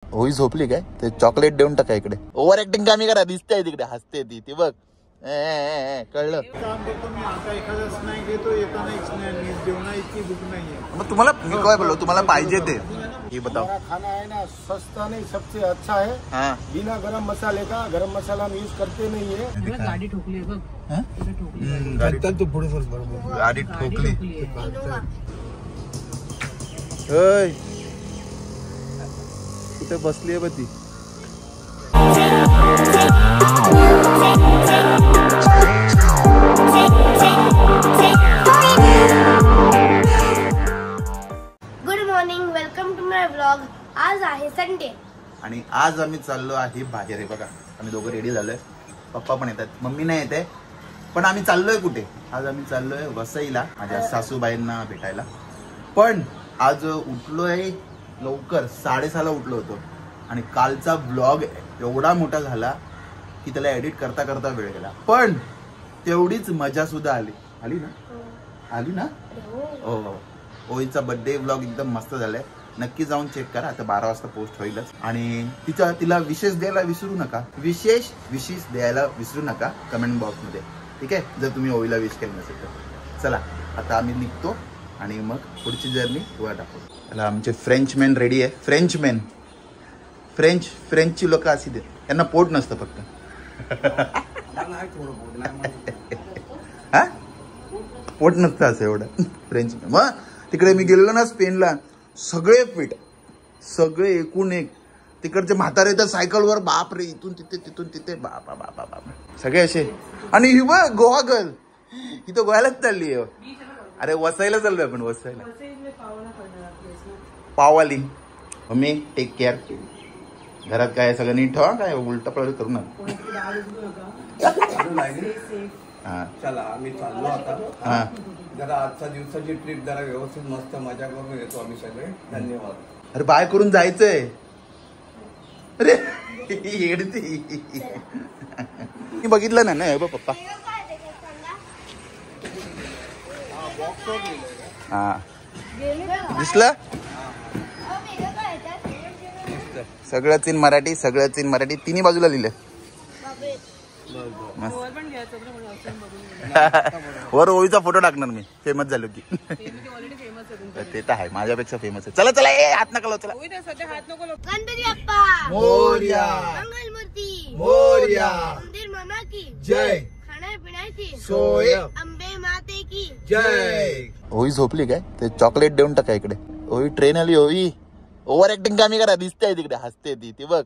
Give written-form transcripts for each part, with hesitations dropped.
होई झोपली काय? ते चॉकलेट देऊन टाका इकडे. ओव्हर ऍक्टिंग कमी करा. दिसते तिकडे हसते ती बघ. कळलं. काम करतो मी आता. एखादा स्नॅक घेतो येताना एक स्नॅक जेवणा इतकी भूक नाहीये. मग तुम्हाला मी काय बोललो तुम्हाला पाहिजे ते ये बताओ. खाना है ना सस्ता नहीं सबसे अच्छा है. हाँ. बिना गरम मसाले का. गरम मसाला हम यूज करते नहीं है. गाडी ठोकली बघ. गाडी तो पुढे बरोबर गाडी ठोकली. कुठे बसली आहे ती. Good morning. Welcome to my vlog. आज आहे संडे आणि आज आम्ही चाललो आहे बाहेर. आहे बघा आम्ही दोघं रेडी झालोय. पप्पा पण येतात. मम्मी नाही येते पण आम्ही चाललोय कुठे. आज आम्ही चाललोय वसईला माझ्या सासूबाईंना भेटायला. पण आज उठलोय लवकर 6:30ला उठलो होतो आणि कालचा ब्लॉग एवढा मोठा झाला की त्याला एडिट करता करता वेळ गेला. पण तेवढीच मजा सुद्धा आली. आली ना. हो. ओईचा बर्थडे ब्लॉग एकदम मस्त झालाय. नक्की जाऊन चेक करा. आता 12 वाजता पोस्ट होईलच. आणि तिला विशेष द्यायला विसरू नका. विशेष द्यायला विसरू नका कमेंट बॉक्स मध्ये. ठीक आहे जर तुम्ही ओईला विश केलं नसेल तर. चला आता आम्ही निघतो आणि मग पुढची जर्नी तुला दाखवतो. त्याला आमचे फ्रेंचमॅन रेडी आहे. फ्रेंचची लोक अशी देत. त्यांना पोट नसतं फक्त. हा पोट नसतं असं एवढं फ्रेंचमॅन. मग तिकडे मी गेलेलो ना स्पेनला. सगळे फिट. सगळे एकूण एक. तिकडचे म्हातारे तर सायकलवर बाप रे इथून तिथे बापा बापा बापा सगळे असे. आणि ही बघ गोवा गर्ल ही तर गोव्यालाच चालली आहे. अरे वसईला चाललोय आपण. वसईला पाववाली. Mummy take care. घरात काय सगळं नीट ठेवा. काय उलटा पलट करू नका. चला आम्ही चाललो आता. जरा आजच्या दिवसाची ट्रिप जरा व्यवस्थित मस्त मजा करून येतो आम्ही सगळे. धन्यवाद. अरे बाय करून जायचंय. अरे येडती. मी बघितलं ना हे बघ पप्पा. हा दिसलं. सगळंच इन मराठी तिन्ही बाजूला लिहिलं. वर ओळीचा फोटो टाकणार मी फेमस झालो की. ते तर आहे माझ्यापेक्षा फेमस आहे. चला हात नका लावू. चला. गणपती बाप्पा मोरया. मंगलमूर्ती मोरया. मंदिर मामा की जय. खाण्यापिण्याची सोय. अंबे माते की जय. होई झोपली काय? ते चॉकलेट देऊन टाका इकडे. होई ट्रेन आली. होई ओव्हर ऍक्टिंग कमी करा. दिसते तिकडे हसते ती बघ.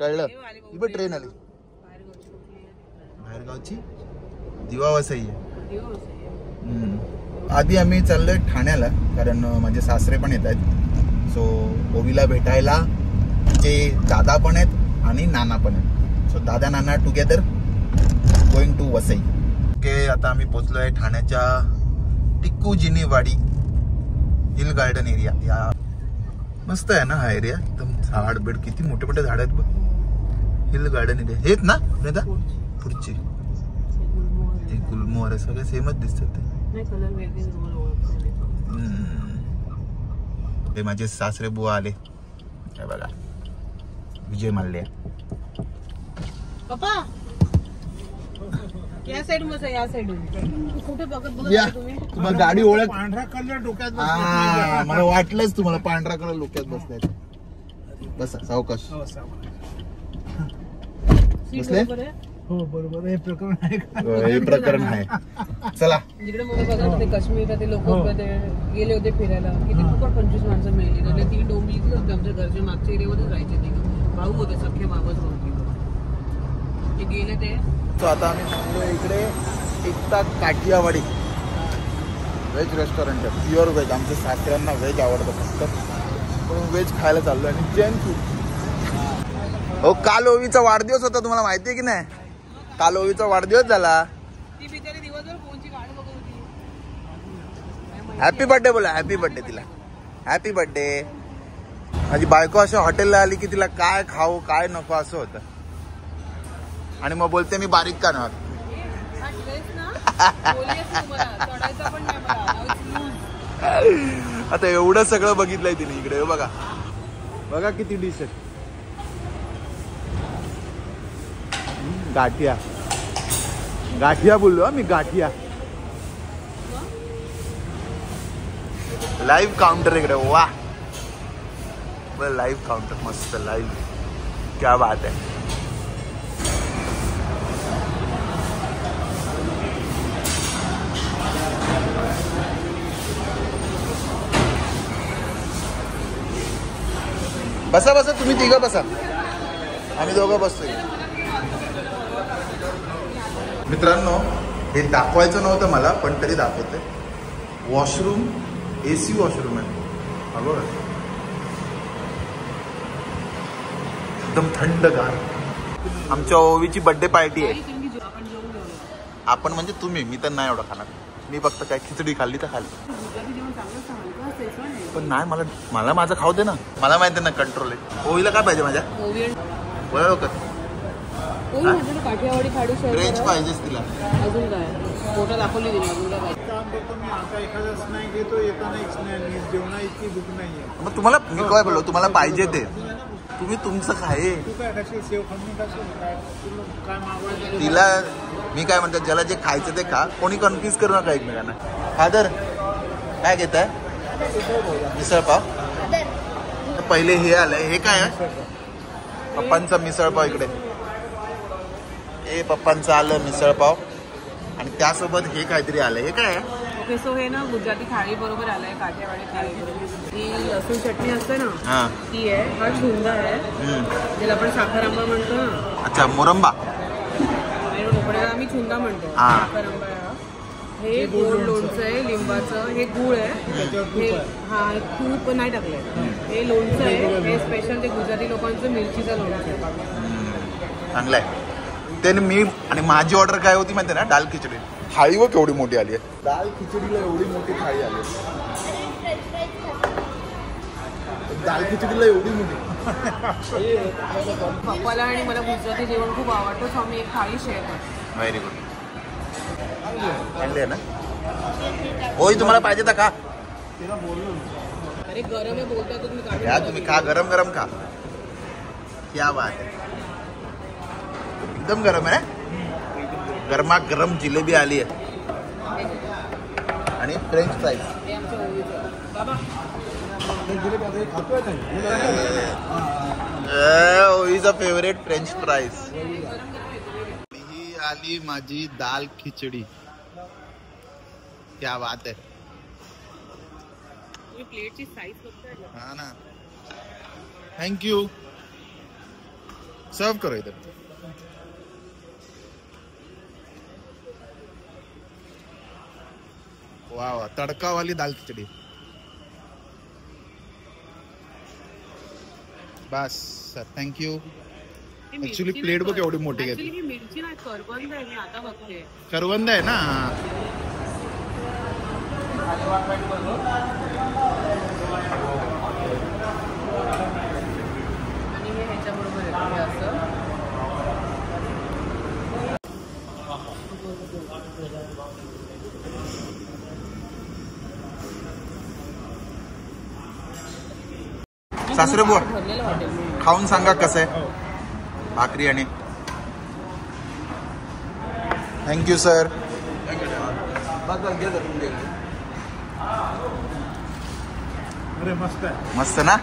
कळलं. ही बघ ट्रेन आली. बाहेरगावची दिवा वसई आहे. आधी आम्ही चाललोय ठाण्याला कारण माझे सासरे पण येत आहेत. सो ओवीला भेटायला जे दादा पण आहेत आणि नाना पण आहेत. सो दादा नाना together going to Vasai. Okay आता आम्ही पोहोचलोय ठाण्याच्या टिक्कूजिनीवाडी हिल गार्डन एरिया. या मस्त आहे ना हा एरिया. एकदम झाड बेड किती मोठे मोठे झाड आहेत बघ. हिल गार्डन एरिया हेच ना नेता पुढची ते गुलमोहर सगळे सेमच दिसतात. ते माझे सासरे बुवा आले. काय बघा विजय माल्ले. पप्पा या साइड मध्ये या साइड कुठे बघत तुम्ही. तुम्हाला गाडी ओळख. पांढरा कलर डोक्यात मला वाटलंच तुम्हाला पांढरा कलर डोक्यात बसलाय. बसा सावकाश बसले. हो बरोबर. हे प्रकरण आहे का? हे प्रकरण आहे. चला जिकडे मला बघा होते काश्मीरला ते लोक गेले होते फिरायला. किती फुकट 25 माणसं मेली. त्यातले 3 डोंबी इकडे होते आमच्या घरच्या मागच्या एरियामध्येच राहायचे. ते भाऊ होते सख्खे बाबाच होते ते गेले ते. तो आता आम्ही थांबलोय इकडे एकता काठियावाडी व्हेज रेस्टॉरंट आहे. Pure veg. आमच्या सासऱ्यांना व्हेज आवडतं फक्त. पण व्हेज खायला चाललोय आणि जैन फूड. हो काल ओवीचा वाढदिवस होता तुम्हाला माहिती आहे की नाही. काल ओवीचा वाढदिवस झाला. ती बिचारी दिवसभर फोनची वाट बघत होती. हॅपी बर्थडे बोला. हॅपी बर्थडे तिला. Happy birthday. माझी बायको अशा हॉटेलला आली की तिला काय खाऊ काय नको असं होतं. आणि मग बोलते मी बारीक का ना. आता एवढं सगळं बघितलंय तिने इकडे बघा. बघा किती डिश आहेत. गाठिया गाठिया बोललो मी, गाठिया. लाईव्ह काउंटर इकडे. वा लाईव्ह काउंटर मस्त. लाईव्ह क्या बात आहे. बसा बसा, तुम्ही तिघं बसा, आम्ही दोघं बसतोय. मित्रांनो हे दाखवायचं नव्हतं मला, पण तरी दाखवते. वॉशरूम AC वॉशरूम आहे. बघा एकदम थंडगार. आमच्या ओवीची बर्थडे पार्टी आहे. आपण म्हणजे तुम्ही, मी तर नाही एवढं खाणार. मी फक्त काय खिचडी खाल्ली तर खाल्ली, पण नाही मला माझं खाऊ दे ना. मला माहिती ना कंट्रोल आहे. ओवीला काय पाहिजे माझ्या? काठियावाडी खाडू फ्रेंच पाहिजेच तिला. अजून काय फोटो दाखवली दिली. अजून काय काम करतो मी आता. एखादा स्नॅक घेतो, येताना एक स्नॅक. जेवणा इतकी भूक नाहीये. मग तुम्हाला मी काय बोललो, तुम्हाला पाहिजे ते तुम्ही तुमचं खाये. तू काय खाशील? सेव खाऊन खाशील काय मागवायचं तिला मी काय म्हणतो, ज्याला जे खायचं ते खा. कोणी कन्फ्युज करू नका एकमेकांना. फादर काय घेत आहे? मिसळ पाव. पहिले हे आलंय. हे काय आहे? पप्पांचा मिसळ पाव इकडे. हे पप्पांचं आलं मिसळ पाव, आणि त्यासोबत हे काहीतरी आलंय. हे काय आहे? ओके, सो हे ना गुजराती थाळी बरोबर आलंय. काठियावाडी थाळी बरोबर ही लसूण चटणी असते ना, ती आहे. हा छुंदा आहे, ज्याला आपण साखर आंबा म्हणतो ना. अच्छा, मोरंबा. कोकणाला आम्ही छुंदा म्हणतो. साखर आंबा. हे गोड लोणचं आहे लिंबाचं. हे गुळ आहे. हे हा तूप नाही टाकलंय. हे लोणचं आहे. हे स्पेशल ते गुजराती लोकांचं मिरचीचं लोणचं आहे. चांगलं आहे ते. मी आणि माझी ऑर्डर काय होती माहिती ना, दाल खिचडी. थाळी व केवढी मोठी आली आहे. दाल खिचडीला एवढी मोठी थाळी आली. दाल खिचडीला एवढी मोठी. पप्पाला आणि मला गुजराती जेवण खूप आवडतं, सो आम्ही एक थाळी शेअर करतो. Very good. चांगली आहे ना. होय, तुम्हाला पाहिजे तर खा. अरे गरम आहे बोलता तुम्ही. या तुम्ही खा, गरम गरम खा. क्या बात आहे. एकदम गरम आहे. गरमा गरम जिलेबी आली आहे आणि फ्रेंच फ्राईज. ओवीचा फेवरेट फ्रेंच फ्राईज. ही आली माझी दाल खिचडी. क्या बात आहे. प्लेटची साईज बघताय हा ना. थँक्यू. सर्व करो इधर. वाह, तड़का वाली दाल खिचडी. बस सर, थँक्यू. ऍक्च्युली प्लेट बघ एवढी मोठी घेतली. मिरची नाही, करवंद आहे. मी आता बघते. करवंद आहे ना. आणि हे ह्याच्याबरोबर येतं असं. सासरे बुवा खाऊन सांगा कसं आहे. भाकरी आणि थँक्यू सर. अरे मस्त आहे. मस्त ना.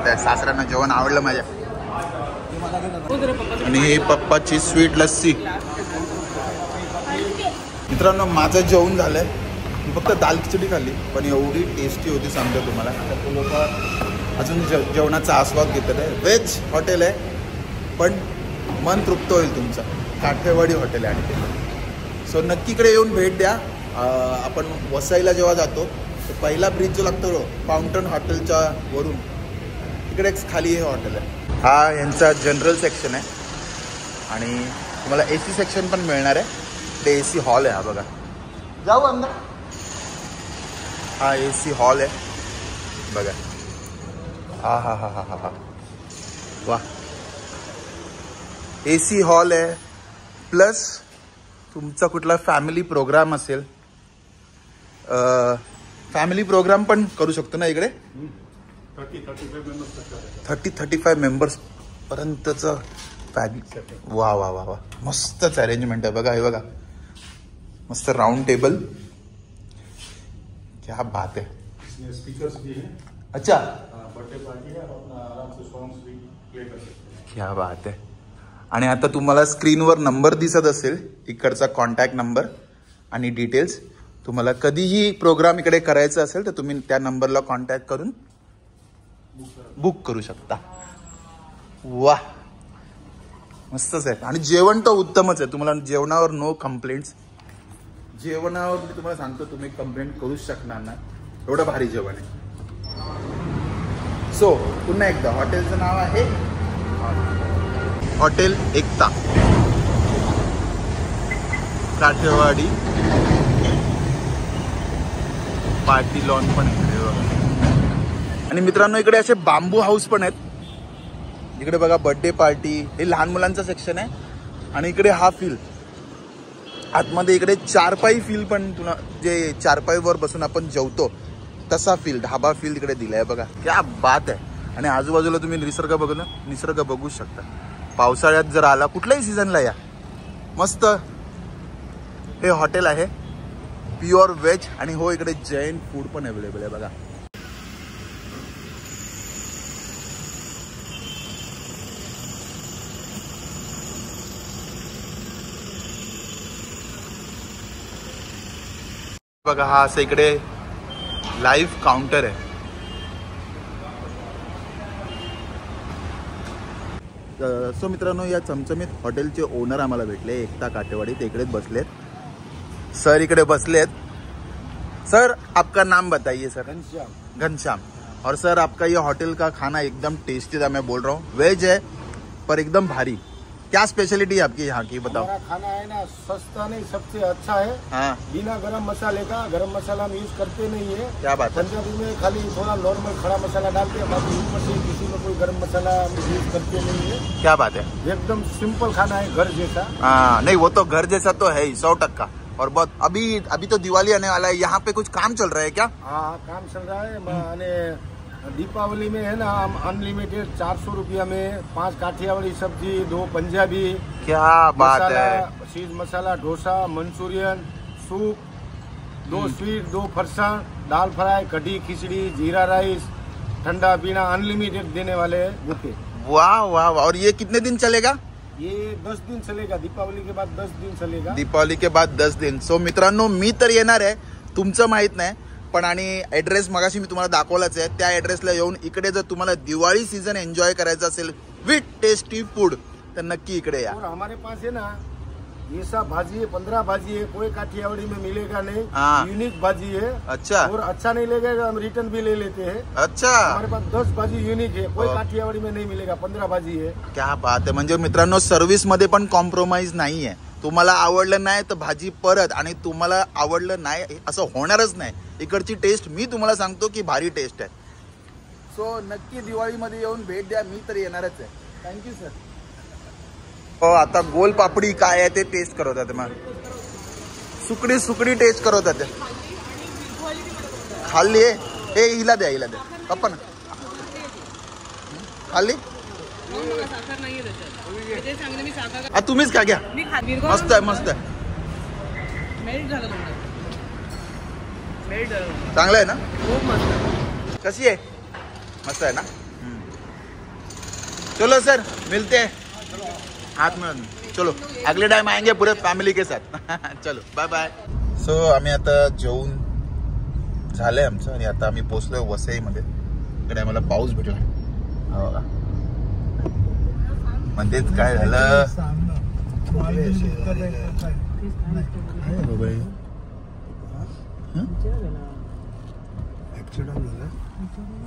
त्या सासऱ्यांना जेवण आवडलं माझ्या. आणि ही पप्पाची स्वीट लस्सी. मित्रांनो माझं जेवण झालंय. मी फक्त दाल खिचडी खाल्ली, पण एवढी टेस्टी होती सांगतो तुम्हाला. लोक अजून जेवणाचा आस्वाद घेतात आहे. व्हेज हॉटेल आहे, पण मन तृप्त होईल तुमचं. काठेवाडी हॉटेल आहे आणि ते. सो नक्की इकडे येऊन भेट द्या. आपण वसईला जेव्हा जातो तर पहिला ब्रिज जो लागतो फाउंटन हॉटेलच्या वरून, तिकडेच खाली हे हॉटेल आहे. हा यांचा जनरल सेक्शन आहे आणि तुम्हाला AC सेक्शन पण मिळणार आहे. ते AC हॉल आहे. हा बघा, जाऊ अंदर. हा AC हॉल आहे बघा. हा हा हा हा हा वा. AC हॉल आहे. प्लस तुमचा कुठला फॅमिली प्रोग्राम असेल, फॅमिली प्रोग्राम पण करू शकतो ना इकडे. 30-35 मेंबर्स पर्यंतचं पॅकेज. वा वा वा वा, मस्तच अरेंजमेंट आहे बघा. हे बघा, मस्त राउंड टेबल. क्या बात है. स्पीकर्स भी हैं. अच्छा, बर्थडे पार्टी है, अपना आराम से सॉन्ग्स भी प्ले कर सकते हैं. क्या बात आहे. आणि आता तुम्हाला स्क्रीनवर नंबर दिसत असेल, इकडचा कॉन्टॅक्ट नंबर आणि डिटेल्स. तुम्हाला कधीही प्रोग्राम इकडे करायचा असेल तर तुम्ही त्या नंबरला कॉन्टॅक्ट करून बुक करू शकता. वा, मस्तच आहे. आणि जेवण तर उत्तमच आहे. तुम्हाला जेवणावर नो कंप्लेंट्स. जेवणावर मी तुम्हाला सांगतो, तुम्ही कंप्लेंट करूच शकणार ना, एवढं भारी जेवण आहे. सो पुन्हा एकदा हॉटेलचं नाव आहे हॉटेल एकता, काठेवाडी. पार्टी लॉन पण इकडे. आणि मित्रांनो, इकडे असे बांबू हाऊस पण आहेत. इकडे बघा, बर्थडे पार्टी, हे लहान मुलांचं सेक्शन आहे. आणि इकडे हा फील आतमध्ये, इकडे चारपाई फील पण, तुला जे चारपाईवर बसून आपण जेवतो तसा फील, ढाबा फील इकडे दिलाय बघा. क्या बात आहे. आणि आजूबाजूला तुम्ही निसर्ग बघू शकता. पावसाळ्यात जर आला, कुठल्याही सीझनला या, मस्त हे हॉटेल आहे. Pure veg. आणि हो, इकडे जैन फूड पण अवेलेबल आहे बघा. बघा, हा असं इकडे लाईव्ह काउंटर आहे. सो मित्रांनो, या चमचमीत हॉटेलचे ओनर आम्हाला भेटले, एकता काठेवाडी. ते इकडेच बसलेत. सर इकडे बसलेत. सर, आपका नाम बताइए सर. घनश्याम. और सर, आपका ये होटल का खाना एकदम टेस्टी था. मैं बोल रहा हूँ वेज है पर एकदम भारी. क्या स्पेशलिटी है आपकी यहाँ की, बताओ. हमारा खाना है ना, सस्ता नहीं, सबसे अच्छा है. हाँ, बिना गरम मसाले का. गरम मसाला हम यूज करते नहीं है. क्या बात है. पंजाबी में खाली थोड़ा नॉर्मल खड़ा मसाला डालते हैं, बाकी ऊपर से किसी में कोई गरम मसाला यूज करते नहीं है. क्या बात है. एकदम सिंपल खाना है, घर जैसा. हाँ, नहीं वो तो घर जैसा तो है ही 100%. और बहुत अभी तो दिवाली आने वाला है, यहाँ पे कुछ काम चल रहा है क्या. हाँ, काम चल रहा है. दीपावली में है ना, हम अनलिमिटेड 400 रुपया में 5 काठियावाड़ी सब्जी, 2 पंजाबी. क्या बात है. चीज मसाला, डोसा, मंचूरियन, सूप, 2 स्वीट, 2 फरसाण, दाल फ्राई, कढ़ी, खिचड़ी, जीरा राइस, ठंडा पीना अनलिमिटेड देने वाले हैं बुफे. वाह वाह वाह. और ये कितने दिन चलेगा. ये 10 दिन चलेगा. दीपावली के बाद 10 दिन चलेगा. दीपावली के बाद 10 दिन. सो मित्रांनो, मी तर येणार आहे, तुमचं माहित नाही पण. आणि ॲड्रेस मगाशी मी तुम्हाला दाखवलाच आहे. त्या ॲड्रेसला येऊन इकडे जर तुम्हाला दिवाळी सीझन एन्जॉय करायचं असेल विथ टेस्टी फूड, तर नक्की इकडे या. और हमारे पास है ना, ये सब भाजी है, 15 भाजी है, कोई काठियावाड़ी में मिलेगा नहीं. हाँ. यूनिक भाजी है. अच्छा. और अच्छा नहीं लगेगा हम रिटर्न भी ले लेते हैं. अच्छा. हमारे पास 10 भाजी यूनिक है, कोई काठियावाड़ी में नहीं मिलेगा. 15 भाजी है. क्या बात आहे. म्हणजे मित्रांनो, सर्व्हिस मध्ये पण कॉम्प्रोमाइज नाही आहे. तुम्हाला आवडलं नाही तर भाजी परत, आणि तुम्हाला आवडलं नाही असं होणारच नाही. इकडची टेस्ट मी तुम्हाला सांगतो की भारी टेस्ट आहे. सो नक्की दिवाळीमध्ये येऊन भेट द्या. मी तर येणारच आहे. Thank you sir. हो, आता गोल पापडी काय आहे ते टेस्ट करवतात. मग सुकडी टेस्ट करवतात. खाल्ली आहे. हे हिला द्या पप्पा ना. खाल्ली. तुम्हीच का घ्या. मस्त आहे. चांगलं आहे ना. कशी आहे. मस्त आहे ना. चलो सर, मिलते हैं. हाथ में. चलो, अगले टाइम आएंगे पूरे फॅमिली के साथ. चलो, बाय बाय. सो आम्ही आता जेवून झालंय आमचं, आणि आता आम्ही पोहोचलोय वसईमध्ये. इकडे आम्हाला पाऊस भेटला. बघा, मध्येच काय झालं.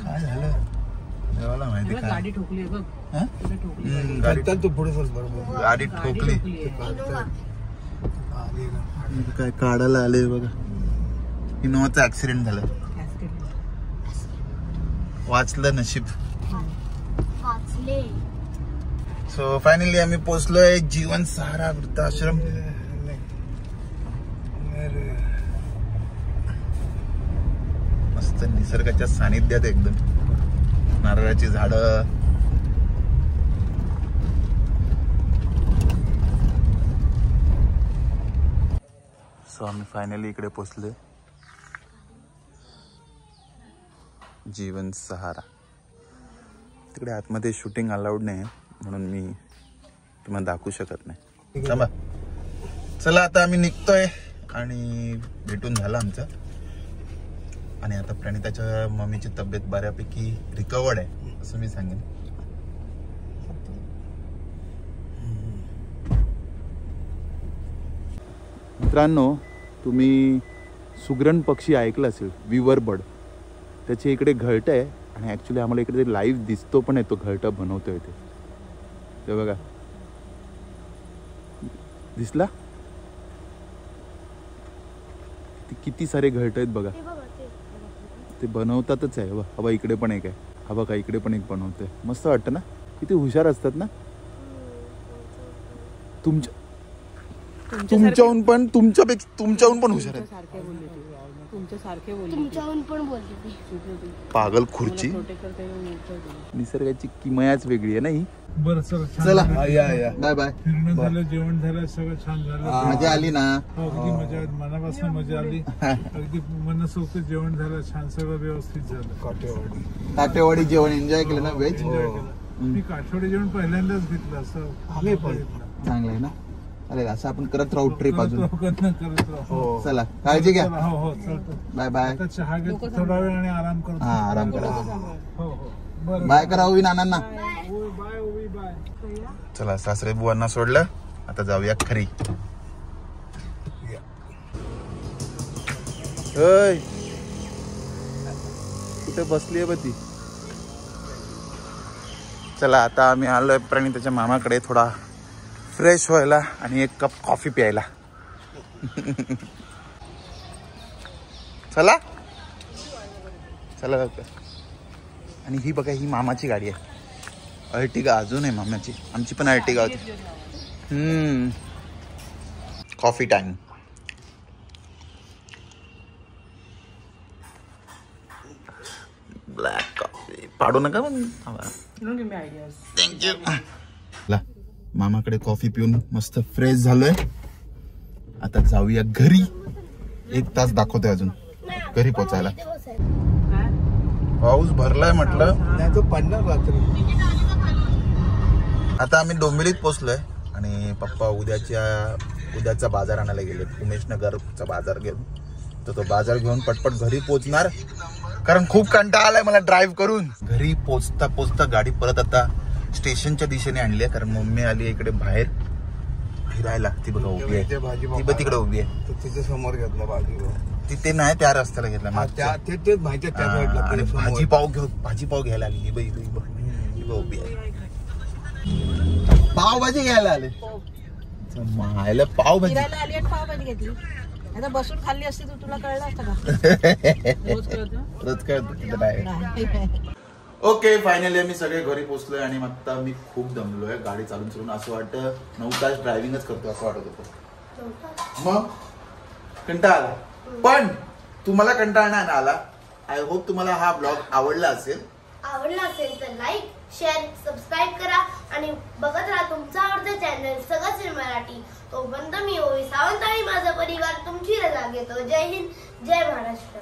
काय झालं देवाला माहिती. गाडी ठोकली बघ. गाडी ठोकली. काय काढायला आले बघा. इनोवाचा ऍक्सिडेंट झाला. वाचलं नशीब. सो फायनली आम्ही पोहोचलोय जीवन सहारा वृद्धाश्रम. मस्त निसर्गाच्या सानिध्यात एकदम. नारळाची झाडं. सो आम्ही फायनली इकडे पोचले. जीवन सहारा. तिकडे आतमध्ये शूटिंग अलाउड नाही म्हणून मी तुम्हाला दाखवू शकत नाही. चला आता आम्ही निघतोय आणि भेटून झालं आमचं. आणि आता प्रणिताच्या मम्मीची तब्येत बऱ्यापैकी रिकवर्ड आहे असं मी सांगेन. मित्रांनो, तुम्ही सुगरण पक्षी ऐकलं असेल, विवर बर्ड. त्याचे इकडे घरटं आहे आणि ॲक्च्युली आम्हाला इकडे लाईव्ह दिसतो पण आहे तो घरटा बनवतोय ते बघा. दिसला? किती सारे घरट आहेत बघा. ते बनवतातच आहे. हवा इकडे पण एक आहे. हवा का इकडे पण एक बनवतोय. मस्त वाटतं ना? किती हुशार असतात ना. तुमच्याहून पण हुशार आहेत. पागल खुर्ची. निसर्गाची किमयाच वेगळी आहे ना ही. बरं चला बाय बाय. फिरणं झालं, जेवण झालं, सगळं छान झालं. मजा आली ना? अगदी मजा, मनापासून मजा आली. अगदी मनसोक्त जेवण झालं, छान सगळं व्यवस्थित झालं. काटेवाडी जेवण एन्जॉय केलं ना? व्हेज एन्जॉय केलं. मी काठवडी जेवण पहिल्यांदाच घेतलं असं. आम्ही पण चांगलं आहे ना. अरे असं आपण करत राहू ट्रिप अजून. चला काळजी घ्या. हो चालतं. Bye bye. चहा घेतो थोडा वेळ आणि आराम करतो. हा आराम करा. हो बरं. बाय करा ओवी नानांना. बाय ओवी बाय. चला सासरे बुवांना सोडलं. आता जाऊया खरी. कुठे बसली आहे ती? चला आता आम्ही आलोय प्रणिताच्या मामाकडे थोडा फ्रेश व्हायला आणि एक कप कॉफी प्यायला. चला चला. आणि ही बघा, ही मामाची गाडी आहे. अर्टिगा अजून आहे मामाची. आमची पण अर्टिगा होती. Coffee time. ब्लॅक कॉफी पाडू नका. थँक्यू. मामाकडे कॉफी पिऊन मस्त फ्रेश झालोय. आता जाऊया घरी. 1 तास दाखवतोय अजून घरी पोचायला. पाऊस भरलाय म्हटलं. आता आम्ही डोंबिवलीत पोचलोय आणि पप्पा उद्याचा बाजार आणायला गेले. उमेशनगरचा बाजार घेऊन. तर तो बाजार घेऊन पटपट घरी पोचणार, कारण खूप कंटाळा आलाय मला ड्राईव्ह करून. घरी पोचता पोचता गाडी परत आता स्टेशनच्या दिशेने आणली आहे, कारण मम्मी आली इकडे बाहेर फिरायला. ती बघा उभी आहे. ती बघ तिकडे उभी आहे. तिथे समोर घेतला भाजी. तिथे नाही, त्या रस्त्याला घेतला. आणि भाजीपाव घ्यायला आली. ही बघ उभी आहे. पावभाजी घ्यायला आले. मायला पावभाजी घेतली. आता बसून खाल्ली असती तर तुला कळलं असतं का? रोज कळत. ओके, फायनली आम्ही सगळे घरी पोहोचलोय आणि आता मी खूप दमलोय. गाडी चालून असं वाटतं 9 तास ड्रायव्हिंगच करतो असं वाटत होतं. मग कंटाळा आला. पण तुम्हाला कंटाळा नाही आला. आय होप तुम्हाला हा ब्लॉग आवडला असेल. तर लाईक, शेअर, सबस्क्राईब करा आणि बघत राहा तुमचा आवडता चॅनल सगळंच मराठी. तोपर्यंत मी ओवी सावंत आणि माझा परिवार तुमची रजा घेतो. जय हिंद, जय महाराष्ट्र.